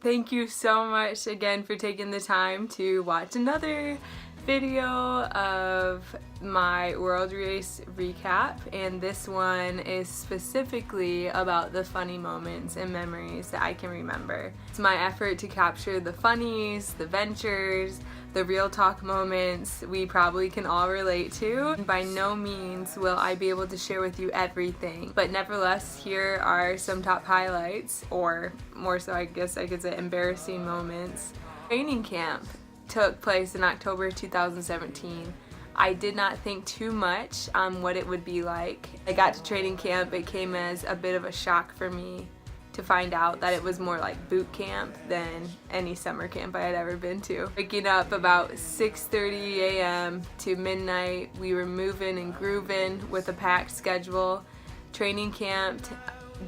thank you so much again for taking the time to watch another video of my World Race recap, and this one is specifically about the funny moments and memories that I can remember. It's my effort to capture the funnies, the ventures, the real talk moments we probably can all relate to. By no means will I be able to share with you everything, but nevertheless, here are some top highlights, or more so I guess I could say embarrassing moments. Training camp took place in October 2017. I did not think too much on what it would be like. I got to training camp, it came as a bit of a shock for me to find out that it was more like boot camp than any summer camp I had ever been to. Waking up about 6:30 a.m. to midnight, we were moving and grooving with a packed schedule. Training camp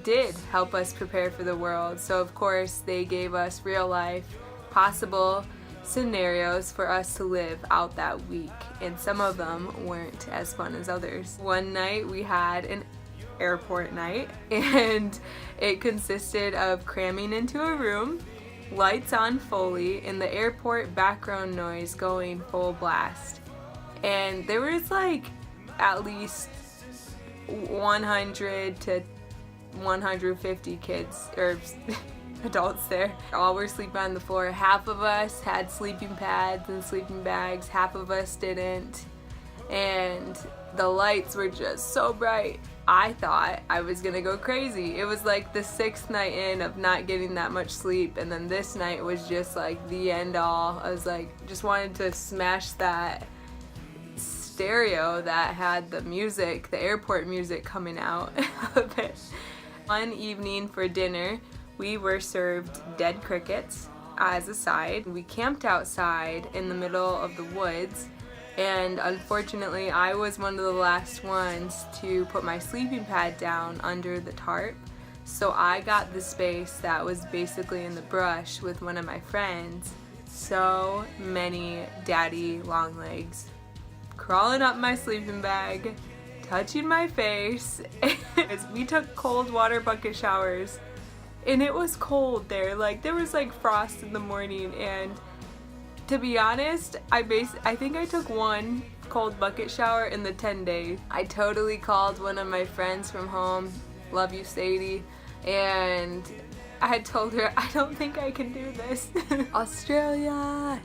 did help us prepare for the world, so of course they gave us real life, possible scenarios for us to live out that week, and some of them weren't as fun as others. One night we had an airport night, and it consisted of cramming into a room, lights on fully, and the airport background noise going full blast. And there was like at least 100 to 150 kids or adults there. All were sleeping on the floor. Half of us had sleeping pads and sleeping bags, half of us didn't, and the lights were just so bright. I thought I was gonna go crazy. It was like the 6th night in of not getting that much sleep, and then this night was just like the end all. I was like, just wanted to smash that stereo that had the music, the airport music coming out of it. One evening for dinner, we were served dead crickets as a side. We camped outside in the middle of the woods, and unfortunately I was one of the last ones to put my sleeping pad down under the tarp. So I got the space that was basically in the brush with one of my friends. So many daddy long legs crawling up my sleeping bag, touching my face. As we took cold water bucket showers, and it was cold there. Like, there was like frost in the morning, and to be honest, I think I took one cold bucket shower in the 10 days. I totally called one of my friends from home, love you Sadie, and I had told her I don't think I can do this. Australia!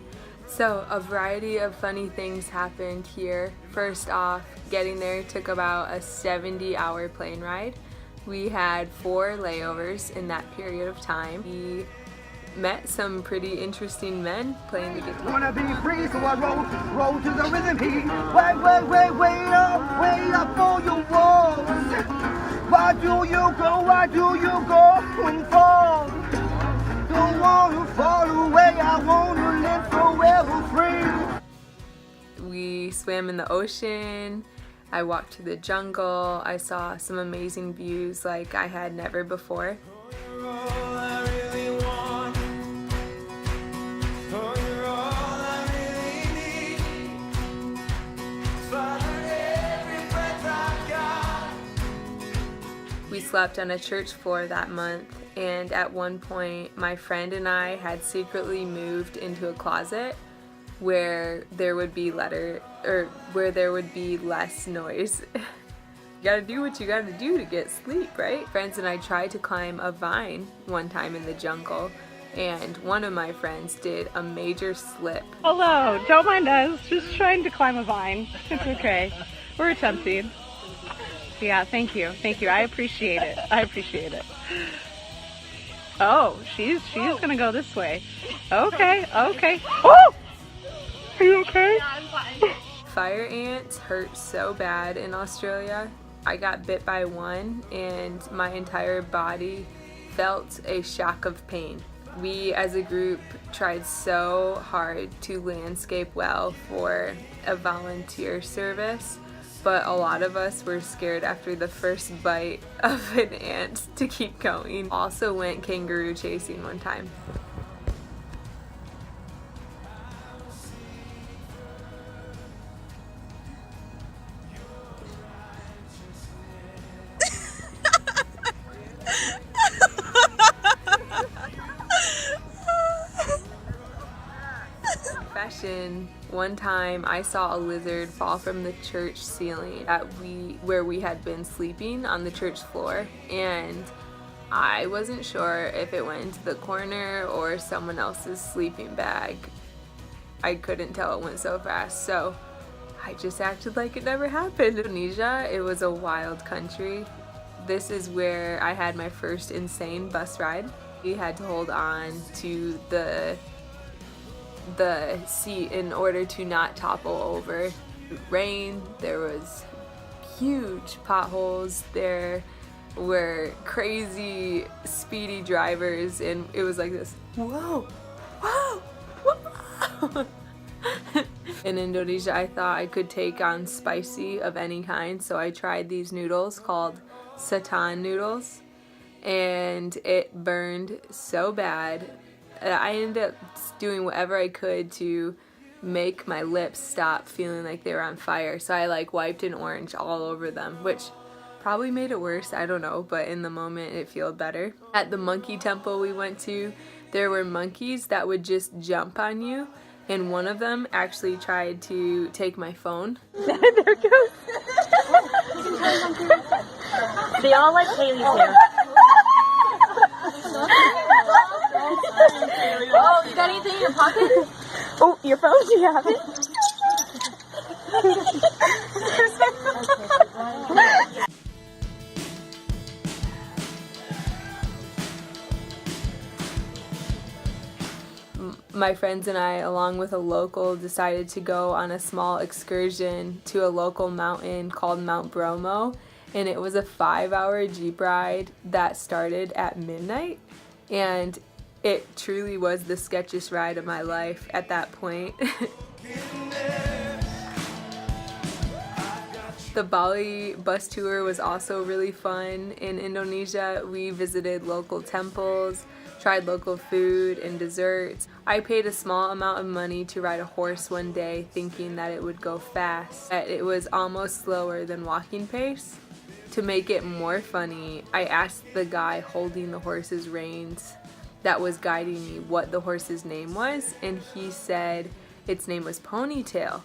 So a variety of funny things happened here. First off, getting there took about a 70-hour plane ride. We had 4 layovers in that period of time. We met some pretty interesting men playing the guitar. Wanna be free, so I roll to the rhythm beat. Way up for your walls. Why do you go and fall? Don't wanna fall away, I wanna live forever free. We swam in the ocean. I walked through the jungle. I saw some amazing views like I had never before. We slept on a church floor that month, and at one point my friend and I had secretly moved into a closet where there would be less noise. You gotta do what you gotta do to get sleep, right? Friends and I tried to climb a vine one time in the jungle, and one of my friends did a major slip. Hello, don't mind us, just trying to climb a vine. It's okay. We're attempting. Yeah, thank you. I appreciate it. Oh, she's gonna go this way. Okay. Oh! Are you okay? Yeah, I'm fine. Fire ants hurt so bad in Australia. I got bit by one, and my entire body felt a shock of pain. We as a group tried so hard to landscape well for a volunteer service, but a lot of us were scared after the first bite of an ant to keep going. Also went kangaroo chasing one time. fashion, one time I saw a lizard fall from the church ceiling where we had been sleeping on the church floor, and I wasn't sure if it went into the corner or someone else's sleeping bag. I couldn't tell, it went so fast, so I just acted like it never happened. Indonesia, it was a wild country. This is where I had my first insane bus ride. We had to hold on to the seat in order to not topple over. Rain, there was huge potholes, there were crazy speedy drivers, and it was like this, whoa, whoa, whoa. In Indonesia, I thought I could take on spicy of any kind, so I tried these noodles called satan noodles, and it burned so bad. I ended up doing whatever I could to make my lips stop feeling like they were on fire. So I like wiped an orange all over them, which probably made it worse, I don't know, but in the moment it felt better. At the monkey temple we went to, there were monkeys that would just jump on you, and one of them actually tried to take my phone. There it goes. They all like Haley's hair. Oh, you got anything in your pocket? Oh, your phone? Do you have it? My friends and I, along with a local, decided to go on a small excursion to a local mountain called Mount Bromo, and it was a 5-hour Jeep ride that started at midnight, and it truly was the sketchiest ride of my life at that point. The Bali bus tour was also really fun. In Indonesia, we visited local temples, tried local food and desserts. I paid a small amount of money to ride a horse one day, thinking that it would go fast. It was almost slower than walking pace. To make it more funny, I asked the guy holding the horse's reins that was guiding me what the horse's name was, and he said its name was Ponytail.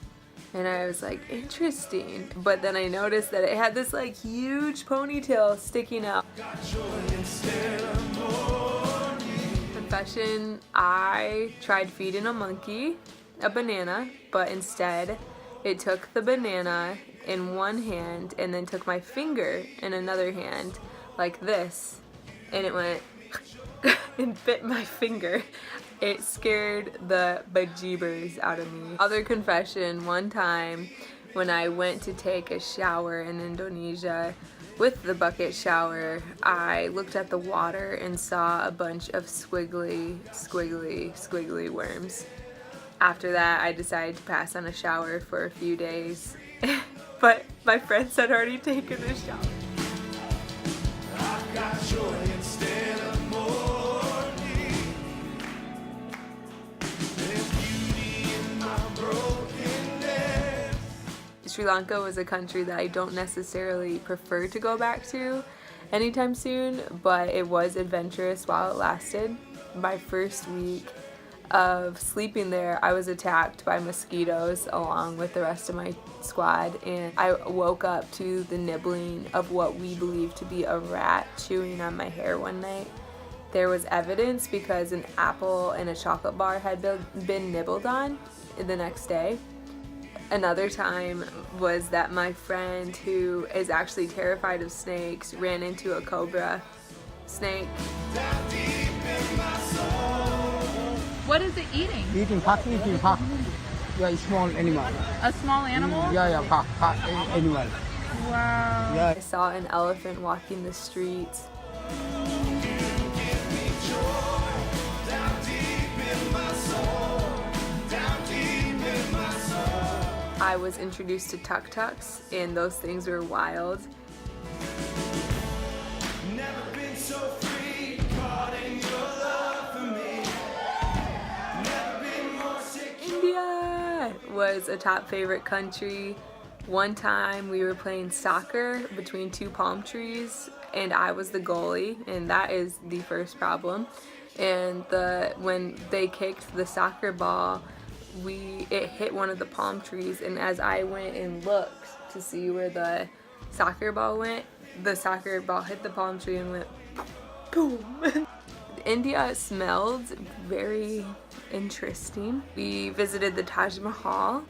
And I was like, interesting. But then I noticed that it had this like huge ponytail sticking out. Confession, I tried feeding a monkey a banana, but instead it took the banana in one hand and then took my finger in another hand like this, and it went and bit my finger. It scared the bejeebers out of me. Other confession, one time when I went to take a shower in Indonesia with the bucket shower, I looked at the water and saw a bunch of squiggly worms. After that, I decided to pass on a shower for a few days, but my friends had already taken a shower. I've got joy instead of Sri Lanka was a country that I don't necessarily prefer to go back to anytime soon, but it was adventurous while it lasted. My first week of sleeping there, I was attacked by mosquitoes along with the rest of my squad, and I woke up to the nibbling of what we believed to be a rat chewing on my hair one night. There was evidence because an apple and a chocolate bar had been nibbled on the next day. Another time was that my friend, who is actually terrified of snakes, ran into a cobra snake. What is it eating? Eating park. Yeah, small animal. A small animal? Yeah, park animal. Wow. Yeah. I saw an elephant walking the streets. I was introduced to tuk-tuks, and those things were wild. Never been so free, caught in your love for me. Never been more secure. India was a top favorite country. One time we were playing soccer between two palm trees, and I was the goalie, and that is the first problem. And when they kicked the soccer ball, it hit one of the palm trees, and as I went and looked to see where the soccer ball went, the soccer ball hit the palm tree and went boom. India smelled very interesting. We visited the Taj Mahal.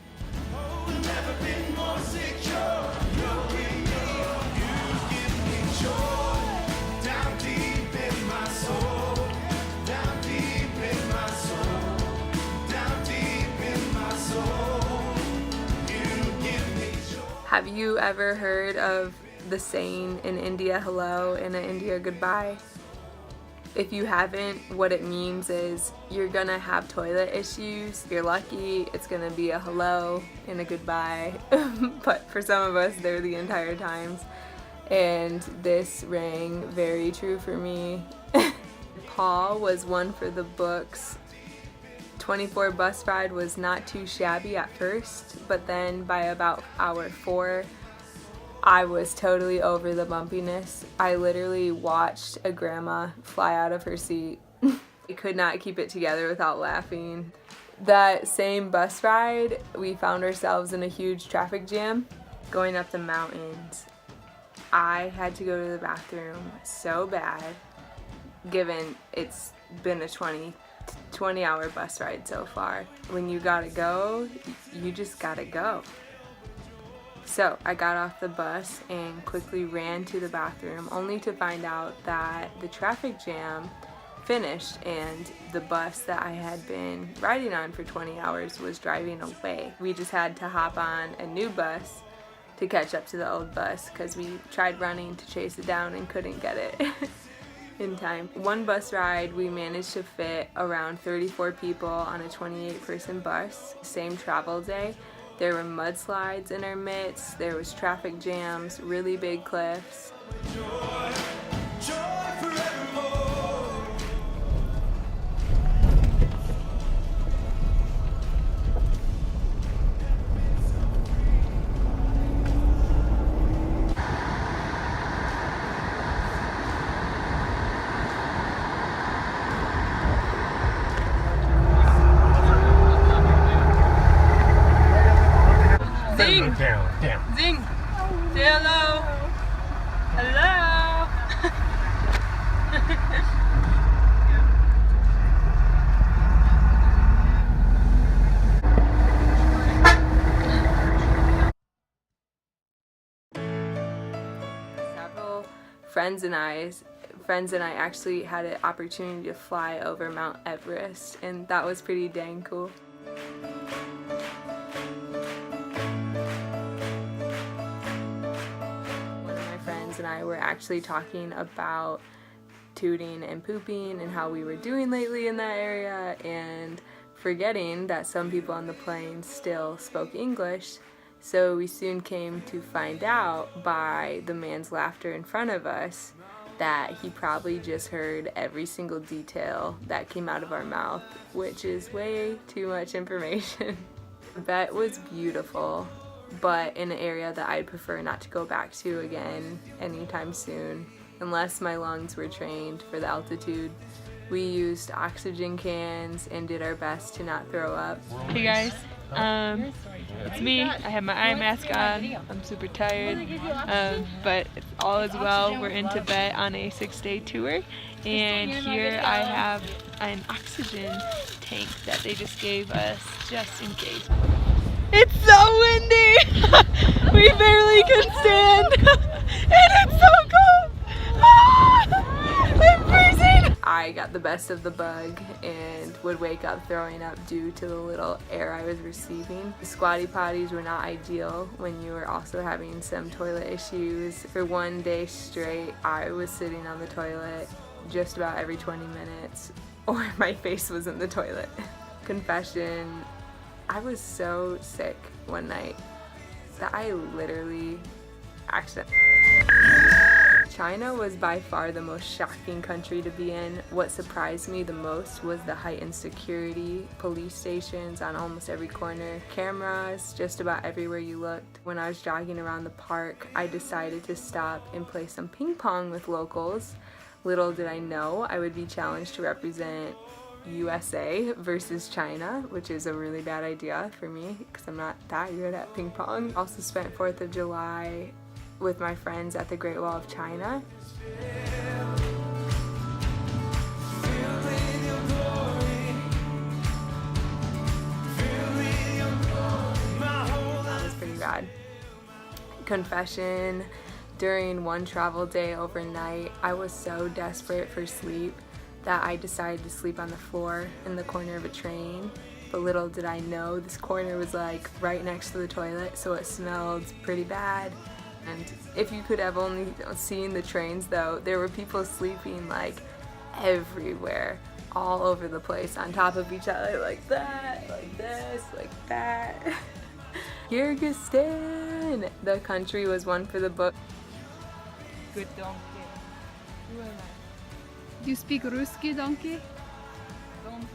Have you ever heard of the saying in India hello and in India goodbye? If you haven't, what it means is you're gonna have toilet issues. If you're lucky, it's gonna be a hello and a goodbye. But for some of us, they're the entire times. And this rang very true for me. Paul was one for the books. 24 bus ride was not too shabby at first, but then by about hour 4, I was totally over the bumpiness. I literally watched a grandma fly out of her seat. I could not keep it together without laughing. That same bus ride, we found ourselves in a huge traffic jam going up the mountains. I had to go to the bathroom so bad, given it's been a 20-hour bus ride so far. When you gotta go, you just gotta go. So I got off the bus and quickly ran to the bathroom, only to find out that the traffic jam finished and the bus that I had been riding on for 20 hours was driving away. We just had to hop on a new bus to catch up to the old bus because we tried running to chase it down and couldn't get it in time. One bus ride, we managed to fit around 34 people on a 28-person bus. Same travel day. There were mudslides in our midst, there was traffic jams, really big cliffs. Zing! Down. Zing! Say hello! Hello! Several friends and I actually had an opportunity to fly over Mount Everest, and that was pretty dang cool. And I were actually talking about tooting and pooping and how we were doing lately in that area, and forgetting that some people on the plane still spoke English. So we soon came to find out by the man's laughter in front of us that he probably just heard every single detail that came out of our mouth, which is way too much information. That was beautiful, but in an area that I'd prefer not to go back to again anytime soon, unless my lungs were trained for the altitude. We used oxygen cans and did our best to not throw up. Hey guys, it's me. I have my eye mask on. I'm super tired, but all is well. We're in Tibet on a 6-day tour, and here I have an oxygen tank that they just gave us just in case. It's so windy! We barely can stand! And it's so cold! Ah, I'm freezing! I got the best of the bug and would wake up throwing up due to the little air I was receiving. The squatty potties were not ideal when you were also having some toilet issues. For 1 day straight, I was sitting on the toilet just about every 20 minutes, or my face was in the toilet. Confession, I was so sick one night that I literally accidentally. China was by far the most shocking country to be in. What surprised me the most was the heightened security, police stations on almost every corner, cameras just about everywhere you looked. When I was jogging around the park, I decided to stop and play some ping pong with locals. Little did I know I would be challenged to represent USA versus China, which is a really bad idea for me because I'm not that good at ping pong. Also spent 4th of July with my friends at the Great Wall of China. That was pretty rad. Confession, during one travel day overnight, I was so desperate for sleep that I decided to sleep on the floor in the corner of a train. But little did I know this corner was like right next to the toilet, so it smelled pretty bad. And if you could have only seen the trains though, there were people sleeping like everywhere, all over the place, on top of each other, like that, like this, like that. Kyrgyzstan! The country was one for the book. Good donkey. Who am I? Do you speak Ruski, donkey? Donkey.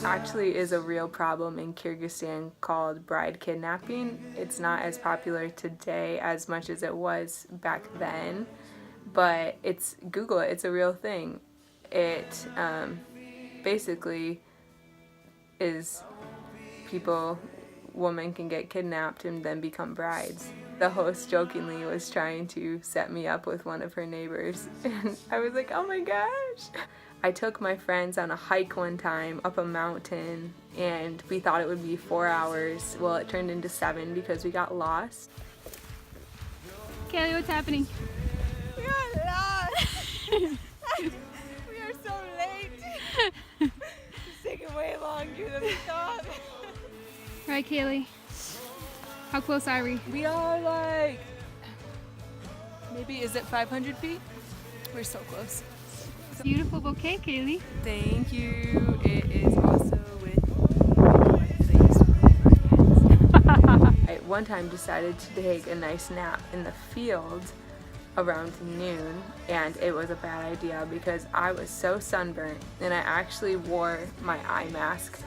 Actually is a real problem in Kyrgyzstan called bride kidnapping. It's not as popular today as much as it was back then, but Google it, it's a real thing. It basically is women can get kidnapped and then become brides. The host jokingly was trying to set me up with one of her neighbors, and I was like, oh my gosh. I took my friends on a hike one time up a mountain, and we thought it would be 4 hours. Well, it turned into 7 because we got lost. Kaylee, what's happening? We are lost. We are so late. It's taking way longer than we thought. Right, Kaylee. How close are we? We are like, maybe, is it 500 feet? We're so close. Beautiful bouquet, Kaylee. Thank you. It is also with my face in my hands. I one time decided to take a nice nap in the field around noon, and it was a bad idea because I was so sunburnt, and I actually wore my eye mask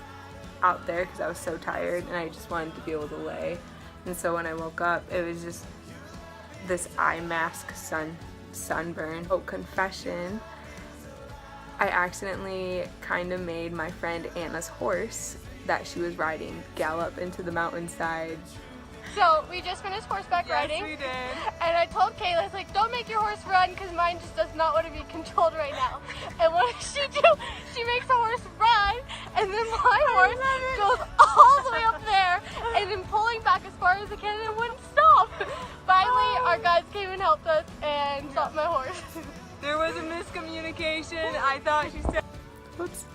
out there because I was so tired and I just wanted to be able to lay. And so when I woke up, it was just this eye mask sunburn. Oh, confession. I accidentally kind of made my friend Anna's horse that she was riding gallop into the mountainside. So we just finished horseback riding. Yes, we did. And I told Kayla, I was like, don't make your horse run because mine just does not want to be controlled right now. And what does she do? She makes the horse run, and then my horse goes all the way up there and then pulling back as far as it can and it wouldn't stop. Finally, our guides came and helped us and stopped my horse. There was a miscommunication. I thought she said. Oops.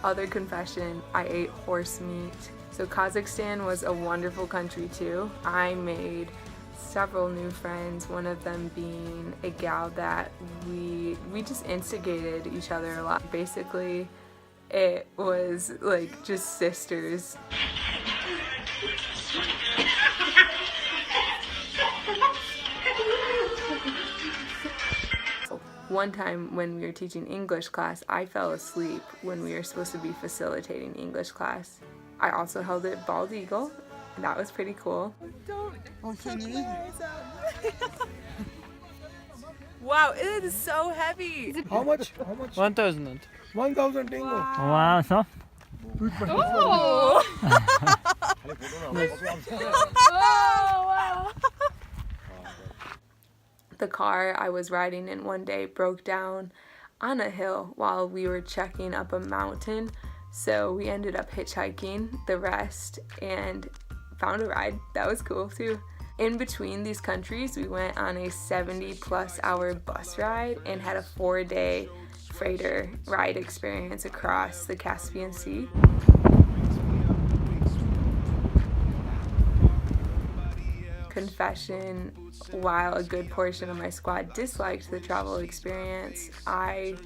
Other confession, I ate horse meat. So Kazakhstan was a wonderful country too. I made several new friends, one of them being a gal that we just instigated each other a lot. Basically, it was like just sisters. One time when we were teaching English class, I fell asleep when we were supposed to be facilitating English class. I also held it bald eagle, and that was pretty cool. Wow, it is so heavy. How much? How much? 1,000. 1,000 tingle. Wow, so? Oh! Oh, wow. The car I was riding in one day broke down on a hill while we were checking up a mountain, so we ended up hitchhiking the rest and found a ride. That was cool too. In between these countries, we went on a 70+ hour bus ride and had a 4-day freighter ride experience across the Caspian Sea. Confession, while a good portion of my squad disliked the travel experience, I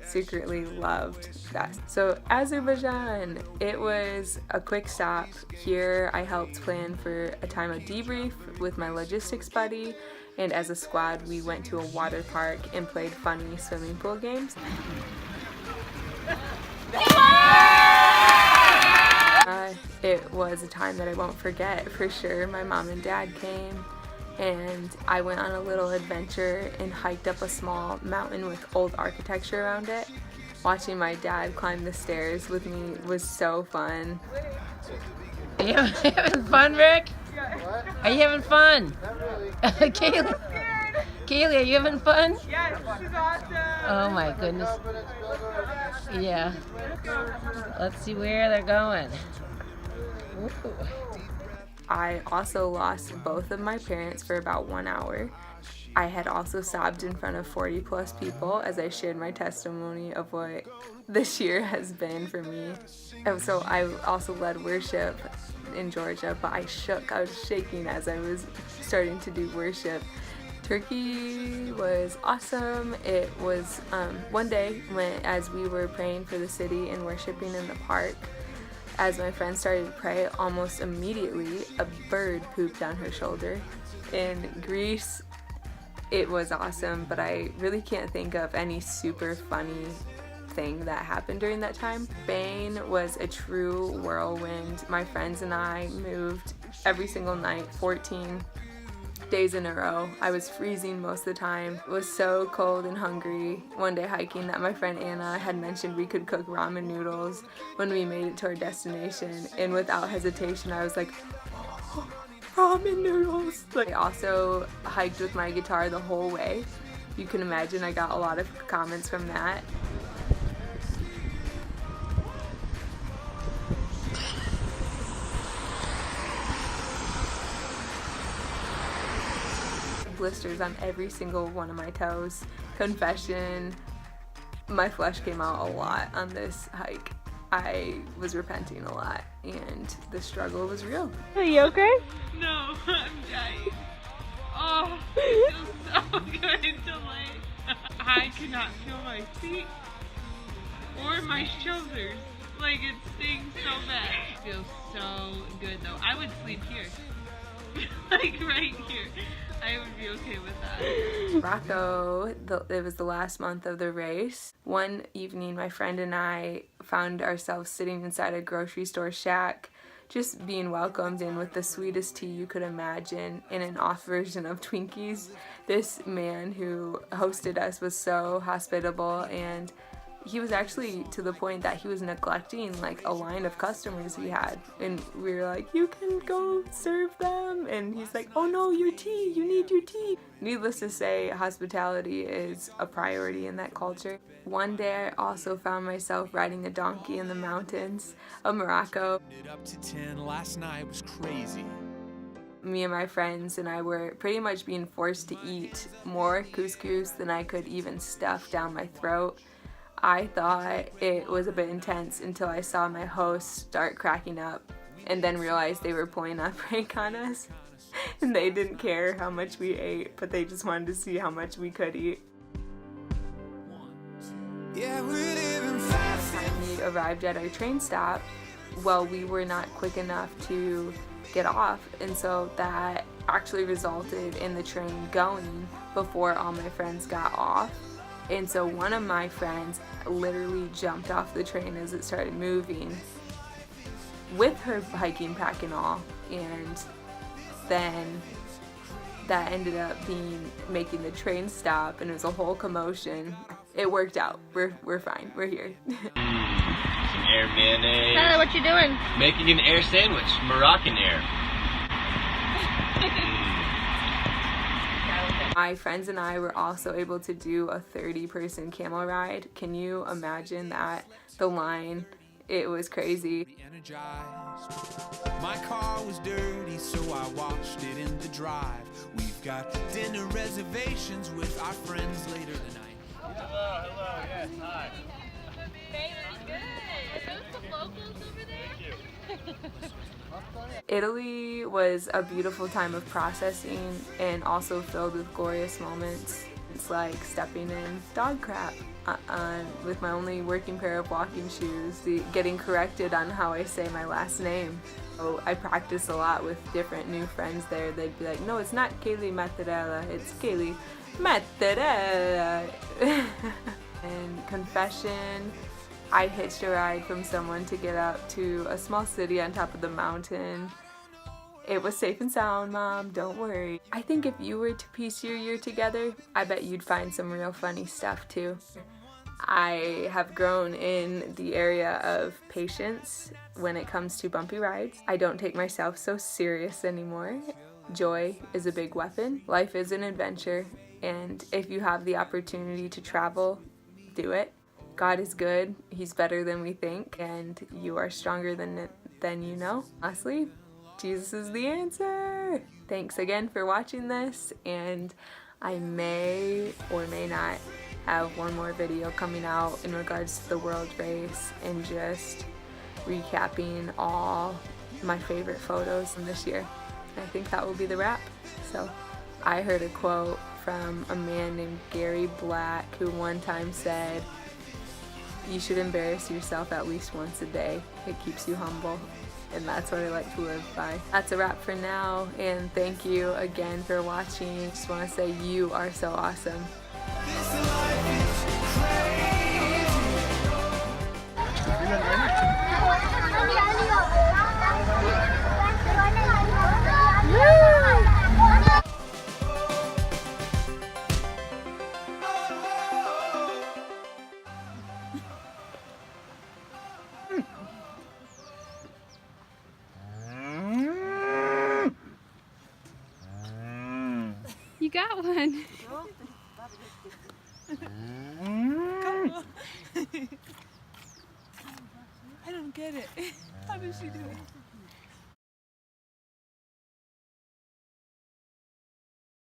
secretly loved that. So Azerbaijan, it was a quick stop. Here I helped plan for a time of debrief with my logistics buddy, and as a squad we went to a water park and played funny swimming pool games. was a time that I won't forget for sure. My mom and dad came, and I went on a little adventure and hiked up a small mountain with old architecture around it. Watching my dad climb the stairs with me was so fun. Are you having fun, Rick? What? Are you having fun? Not really. Kaylee, Kaylee, are you having fun? Yes, she's awesome. Oh my goodness. Yeah. Let's see where they're going. Ooh. I also lost both of my parents for about 1 hour. I had also sobbed in front of 40 plus people as I shared my testimony of what this year has been for me. And so I also led worship in Georgia, but I was shaking as I was starting to do worship. Turkey was awesome. It was one day as we were praying for the city and worshiping in the park, as my friend started to pray, almost immediately a bird pooped on her shoulder. In Greece, it was awesome, but I really can't think of any super funny thing that happened during that time. Spain was a true whirlwind. My friends and I moved every single night, 14 days in a row. I was freezing most of the time. It was so cold and hungry. One day hiking that my friend Anna had mentioned we could cook ramen noodles when we made it to our destination, and without hesitation I was like, oh, ramen noodles. I also hiked with my guitar the whole way. You can imagine I got a lot of comments from that. Blisters on every single one of my toes. Confession, my flesh came out a lot on this hike. I was repenting a lot, and the struggle was real. Are you okay? No, I'm dying. Oh, it feels so good to lay. I cannot feel my feet or my shoulders. Like, it stings so bad. It feels so good though. I would sleep here. Like right here. I would be okay with that. Morocco, it was the last month of the race. One evening, my friend and I found ourselves sitting inside a grocery store shack, just being welcomed in with the sweetest tea you could imagine in an off version of Twinkies. This man who hosted us was so hospitable, and he was actually to the point that he was neglecting like a line of customers we had, and we were like, you can go serve them, and he's like, oh no, your tea, you need your tea. Needless to say, hospitality is a priority in that culture. One day I also found myself riding a donkey in the mountains of Morocco. Up to 10 last night was crazy. Me and my friends and I were pretty much being forced to eat more couscous than I could even stuff down my throat. I thought it was a bit intense until I saw my hosts start cracking up, and then realized they were pulling a prank on us. And they didn't care how much we ate, but they just wanted to see how much we could eat. Yeah, we're living fast. When we arrived at our train stop, well, we were not quick enough to get off, and so that actually resulted in the train going before all my friends got off. And so one of my friends literally jumped off the train as it started moving with her hiking pack and all, and then that ended up making the train stop, and it was a whole commotion. It worked out. We're fine. We're here. Some air mayonnaise. Tyler, what you doing? Making an air sandwich. Moroccan air. My friends and I were also able to do a 30-person camel ride. Can you imagine that? The line, it was crazy. Energized. My car was dirty, so I washed it in the drive. We've got dinner reservations with our friends later tonight. Hello, yes, hi. Hey, that's good. Are those the locals over there? Italy was a beautiful time of processing and also filled with glorious moments. It's like stepping in dog crap with my only working pair of walking shoes, getting corrected on how I say my last name. So I practiced a lot with different new friends there. They'd be like, no, it's not Kaylee Mattarella, it's Kaylee Mattarella. And confession, I hitched a ride from someone to get up to a small city on top of the mountain. It was safe and sound, Mom, don't worry. I think if you were to piece your year together, I bet you'd find some real funny stuff too. I have grown in the area of patience when it comes to bumpy rides. I don't take myself so serious anymore. Joy is a big weapon. Life is an adventure, and if you have the opportunity to travel, do it. God is good, He's better than we think, and you are stronger than you know. Lastly, Jesus is the answer! Thanks again for watching this, and I may or may not have one more video coming out in regards to the world race and just recapping all my favorite photos from this year. I think that will be the wrap. So I heard a quote from a man named Gary Black who one time said, "You should embarrass yourself at least once a day. It keeps you humble." And that's what I like to live by. That's a wrap for now, and thank you again for watching. Just want to say you are so awesome. You got one. I don't get it. How does she do it?